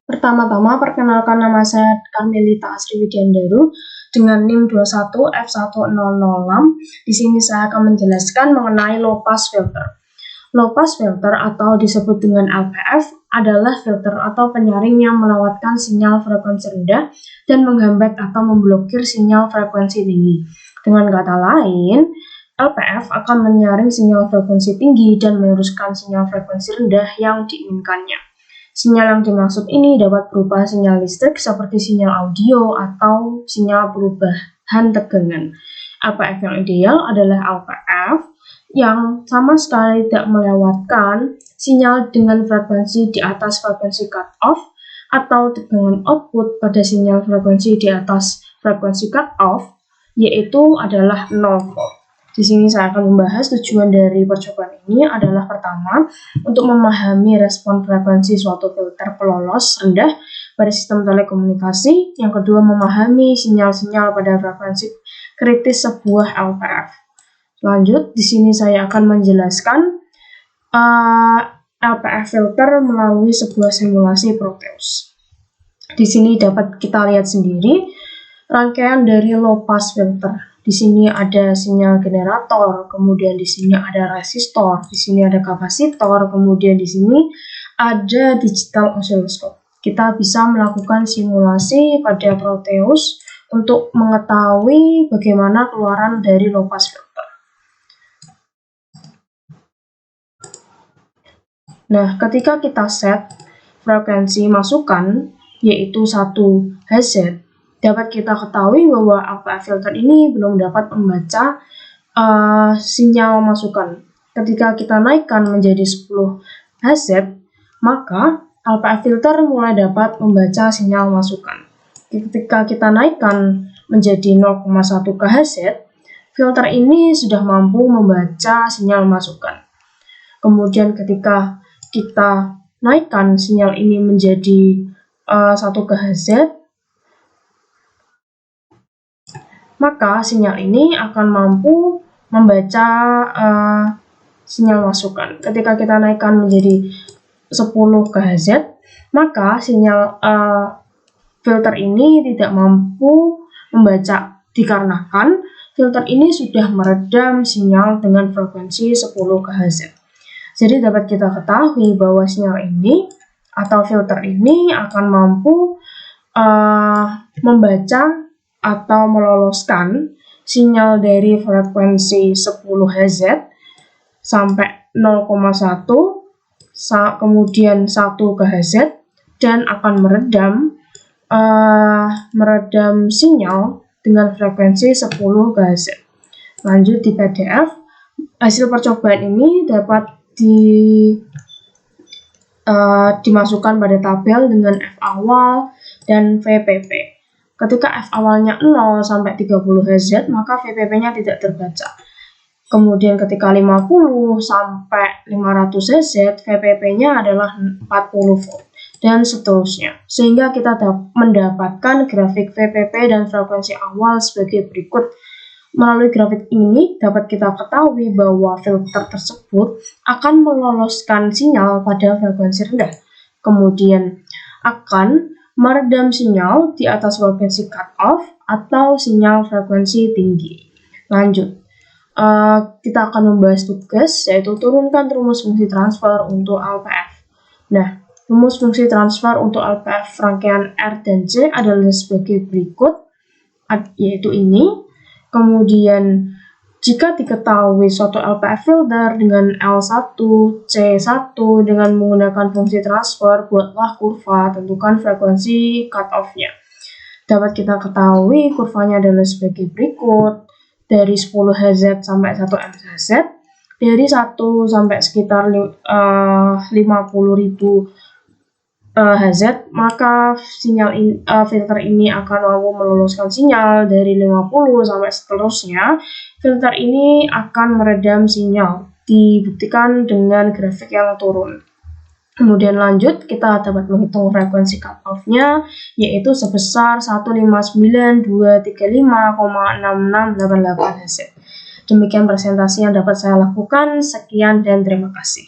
Pertama-tama, perkenalkan nama saya Karmelita Asri Widiandaru dengan NIM 21F10006. Di sini saya akan menjelaskan mengenai low pass filter. Low pass filter atau disebut dengan LPF adalah filter atau penyaring yang melewatkan sinyal frekuensi rendah dan menghambat atau memblokir sinyal frekuensi tinggi. Dengan kata lain, LPF akan menyaring sinyal frekuensi tinggi dan meluruskan sinyal frekuensi rendah yang diinginkannya. Sinyal yang dimaksud ini dapat berupa sinyal listrik seperti sinyal audio atau sinyal perubahan tegangan. LPF yang ideal adalah LPF yang sama sekali tidak melewatkan sinyal dengan frekuensi di atas frekuensi cut-off atau tegangan output pada sinyal frekuensi di atas frekuensi cut-off, yaitu adalah 0 volt. Di sini saya akan membahas tujuan dari percobaan ini adalah pertama, untuk memahami respon frekuensi suatu filter pelolos rendah pada sistem telekomunikasi. Yang kedua, memahami sinyal-sinyal pada frekuensi kritis sebuah LPF. Lanjut, di sini saya akan menjelaskan LPF filter melalui sebuah simulasi Proteus. Di sini dapat kita lihat sendiri rangkaian dari low pass filter. Di sini ada sinyal generator, kemudian di sini ada resistor, di sini ada kapasitor, kemudian di sini ada digital oscilloscope. Kita bisa melakukan simulasi pada Proteus untuk mengetahui bagaimana keluaran dari low pass filter. Nah, ketika kita set frekuensi masukan, yaitu 1 Hz, dapat kita ketahui bahwa LPF filter ini belum dapat membaca sinyal masukan. Ketika kita naikkan menjadi 10 Hz, maka LPF filter mulai dapat membaca sinyal masukan. Ketika kita naikkan menjadi 0,1 kHz, filter ini sudah mampu membaca sinyal masukan. Kemudian ketika kita naikkan sinyal ini menjadi 1 kHz, maka sinyal ini akan mampu membaca sinyal masukan. Ketika kita naikkan menjadi 10 kHz, maka sinyal filter ini tidak mampu membaca dikarenakan filter ini sudah meredam sinyal dengan frekuensi 10 kHz. Jadi dapat kita ketahui bahwa sinyal ini atau filter ini akan mampu membaca atau meloloskan sinyal dari frekuensi 10 Hz sampai 0,1, kemudian 1 kHz, dan akan meredam sinyal dengan frekuensi 10 kHz. Lanjut di PDF, hasil percobaan ini dapat dimasukkan pada tabel dengan F awal dan VPP. Ketika F awalnya 0 sampai 30 Hz, maka VPP-nya tidak terbaca. Kemudian ketika 50 sampai 500 Hz, VPP-nya adalah 40 volt, dan seterusnya. Sehingga kita mendapatkan grafik VPP dan frekuensi awal sebagai berikut. Melalui grafik ini dapat kita ketahui bahwa filter tersebut akan meloloskan sinyal pada frekuensi rendah, kemudian akan meredam sinyal di atas frekuensi cut-off atau sinyal frekuensi tinggi. Lanjut, kita akan membahas tugas, yaitu turunkan rumus fungsi transfer untuk LPF. Nah, rumus fungsi transfer untuk LPF rangkaian R dan C adalah sebagai berikut, yaitu ini. Kemudian, jika diketahui suatu LPF filter dengan L1, C1 dengan menggunakan fungsi transfer, buatlah kurva, tentukan frekuensi cut-off-nya. Dapat kita ketahui kurvanya adalah sebagai berikut. Dari 10 Hz sampai 1 MHz, dari 1 sampai sekitar 50.000 Hz, maka sinyal filter ini akan mampu meloloskan sinyal. Dari 50 sampai seterusnya, filter ini akan meredam sinyal, dibuktikan dengan grafik yang turun. Kemudian lanjut, kita dapat menghitung frekuensi cut-off-nya, yaitu sebesar 159.235,6688 Hz. Demikian presentasi yang dapat saya lakukan. Sekian dan terima kasih.